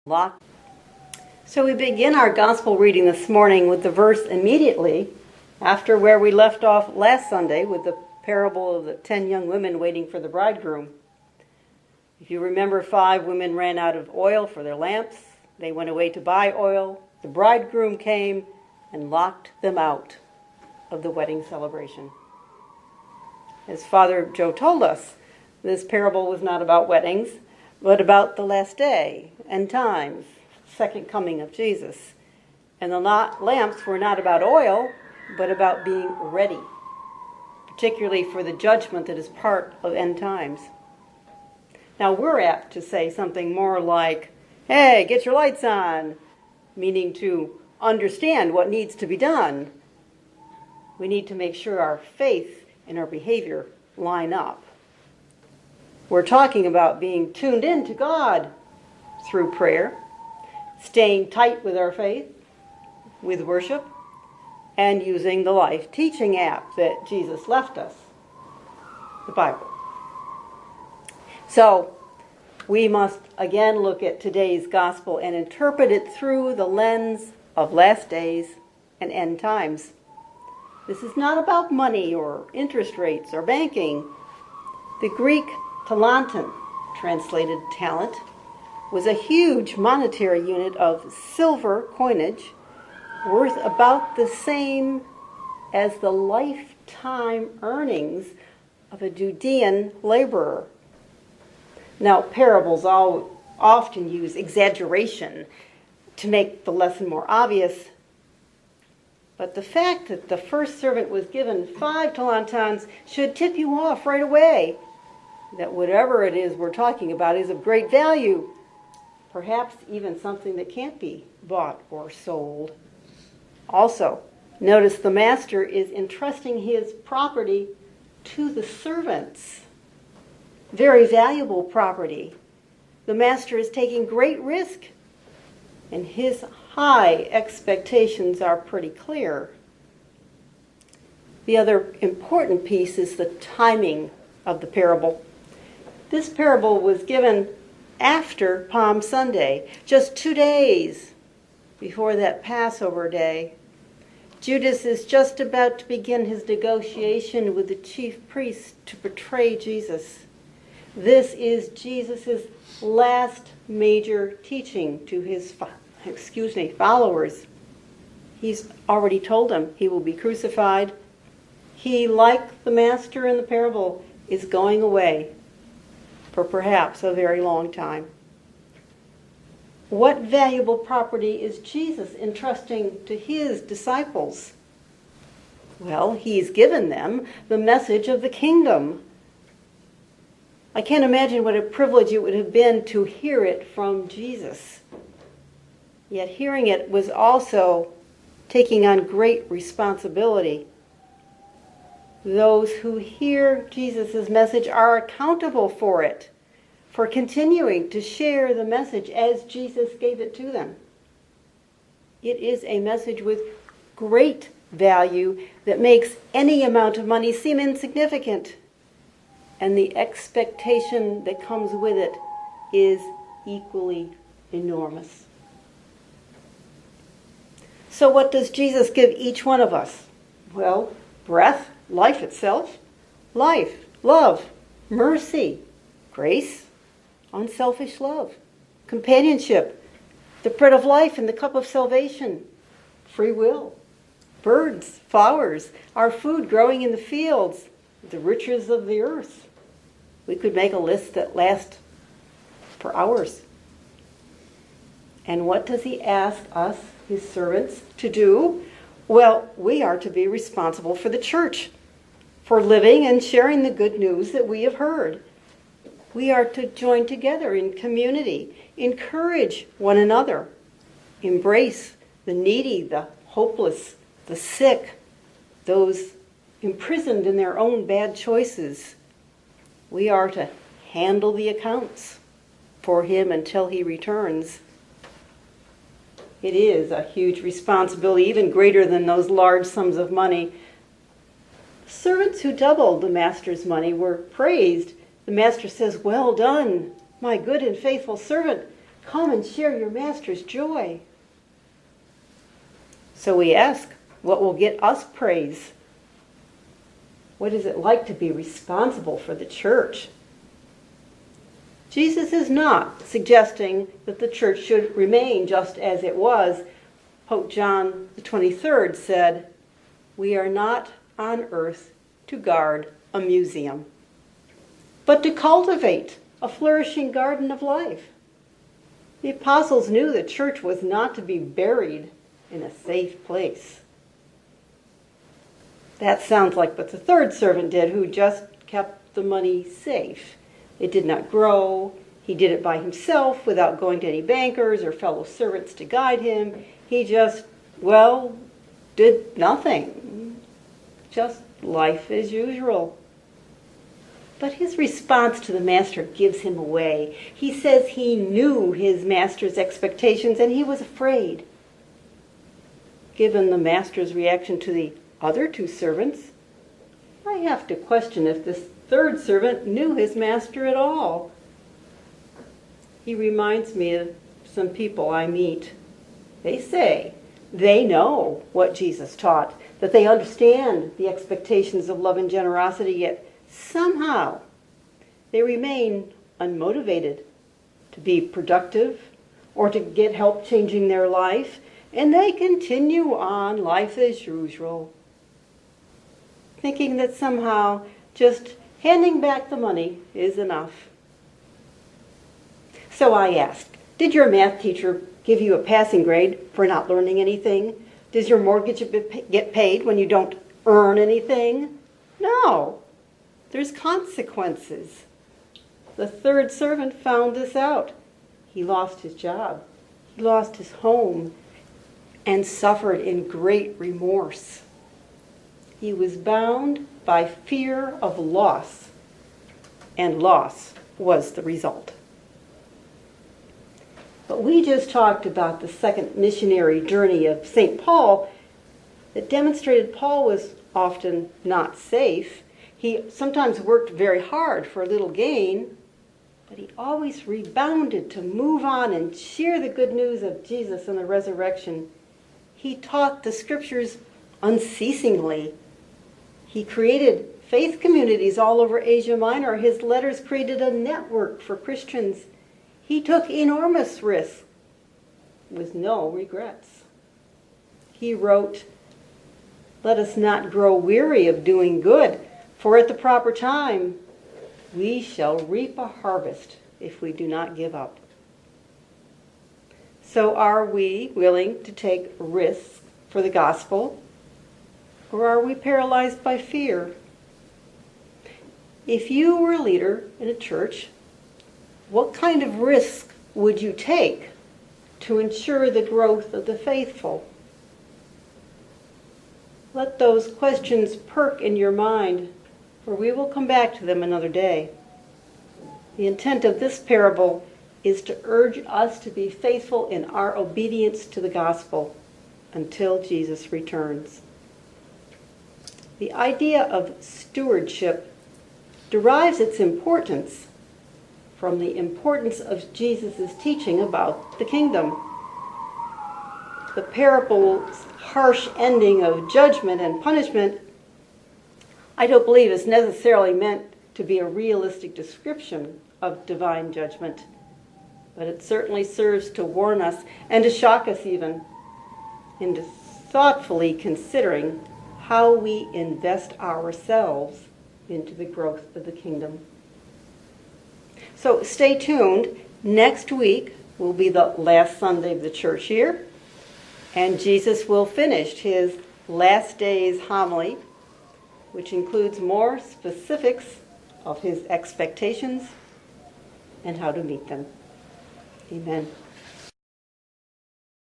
Locked. So we begin our gospel reading this morning with the verse immediately after where we left off last Sunday with the parable of the 10 young women waiting for the bridegroom. If you remember, 5 women ran out of oil for their lamps. They went away to buy oil. The bridegroom came and locked them out of the wedding celebration. As Father Joe told us, this parable was not about weddings, but about the last day and times, second coming of Jesus. And the lamps were not about oil, but about being ready, particularly for the judgment that is part of end times. Now we're apt to say something more like, hey, get your lights on, meaning to understand what needs to be done. We need to make sure our faith and our behavior line up. We're talking about being tuned in to God through prayer, staying tight with our faith, with worship, and using the life teaching app that Jesus left us, the Bible. So we must again look at today's gospel and interpret it through the lens of last days and end times. This is not about money or interest rates or banking. The Greek talanton, translated talent, was a huge monetary unit of silver coinage worth about the same as the lifetime earnings of a Judean laborer. Now, parables often use exaggeration to make the lesson more obvious, but the fact that the first servant was given 5 talentons should tip you off right away that whatever it is we're talking about is of great value, perhaps even something that can't be bought or sold. Also, notice the master is entrusting his property to the servants. Very valuable property. The master is taking great risk, and his high expectations are pretty clear. The other important piece is the timing of the parable. This parable was given after Palm Sunday, just 2 days before that Passover day. Judas is just about to begin his negotiation with the chief priests to betray Jesus. This is Jesus' last major teaching to his followers. He's already told them he will be crucified. He, like the master in the parable, is going away for perhaps a very long time. What valuable property is Jesus entrusting to his disciples? Well, he's given them the message of the kingdom. I can't imagine what a privilege it would have been to hear it from Jesus. Yet hearing it was also taking on great responsibility. Those who hear Jesus' message are accountable for it, for continuing to share the message as Jesus gave it to them. It is a message with great value that makes any amount of money seem insignificant, and the expectation that comes with it is equally enormous. So what does Jesus give each one of us? Well, breath, life itself, life, love, mercy, grace, unselfish love, companionship, the bread of life and the cup of salvation, free will, birds, flowers, our food growing in the fields, the riches of the earth. We could make a list that lasts for hours. And what does he ask us, his servants, to do? Well, we are to be responsible for the church, for living and sharing the good news that we have heard. We are to join together in community, encourage one another, embrace the needy, the hopeless, the sick, those imprisoned in their own bad choices. We are to handle the accounts for him until he returns. It is a huge responsibility, even greater than those large sums of money. Servants who doubled the master's money were praised. The master says, "Well done, my good and faithful servant. Come and share your master's joy. So we ask, what will get us praise? What is it like to be responsible for the church? Jesus is not suggesting that the church should remain just as it was. Pope John the 23rd said, "We are not on earth to guard a museum, but to cultivate a flourishing garden of life." The apostles knew the church was not to be buried in a safe place. That sounds like what the third servant did, who just kept the money safe. It did not grow. He did it by himself without going to any bankers or fellow servants to guide him. He just, did nothing. Just life as usual. But his response to the master gives him away. He says he knew his master's expectations and he was afraid. Given the master's reaction to the other two servants, I have to question if this third servant knew his master at all. He reminds me of some people I meet. They say they know what Jesus taught, that they understand the expectations of love and generosity, yet somehow they remain unmotivated to be productive or to get help changing their life, and they continue on life as usual, thinking that somehow just handing back the money is enough. So I asked, did your math teacher give you a passing grade for not learning anything? Does your mortgage get paid when you don't earn anything? No. There's consequences. The third servant found this out. He lost his job. He lost his home and suffered in great remorse. He was bound by fear of loss, and loss was the result. But we just talked about the second missionary journey of St. Paul that demonstrated Paul was often not safe. He sometimes worked very hard for a little gain, but he always rebounded to move on and share the good news of Jesus and the resurrection. He taught the scriptures unceasingly. He created faith communities all over Asia Minor. His letters created a network for Christians. He took enormous risks with no regrets. He wrote, "Let us not grow weary of doing good, for at the proper time we shall reap a harvest if we do not give up." So are we willing to take risks for the gospel, or are we paralyzed by fear? If you were a leader in a church, what kind of risk would you take to ensure the growth of the faithful? Let those questions perk in your mind, for we will come back to them another day. The intent of this parable is to urge us to be faithful in our obedience to the gospel until Jesus returns. The idea of stewardship derives its importance from the importance of Jesus' teaching about the kingdom. The parable's harsh ending of judgment and punishment, I don't believe is necessarily meant to be a realistic description of divine judgment, but it certainly serves to warn us and to shock us even into thoughtfully considering how we invest ourselves into the growth of the kingdom. So stay tuned. Next week will be the last Sunday of the church year, and Jesus will finish his last days homily, which includes more specifics of his expectations and how to meet them. Amen.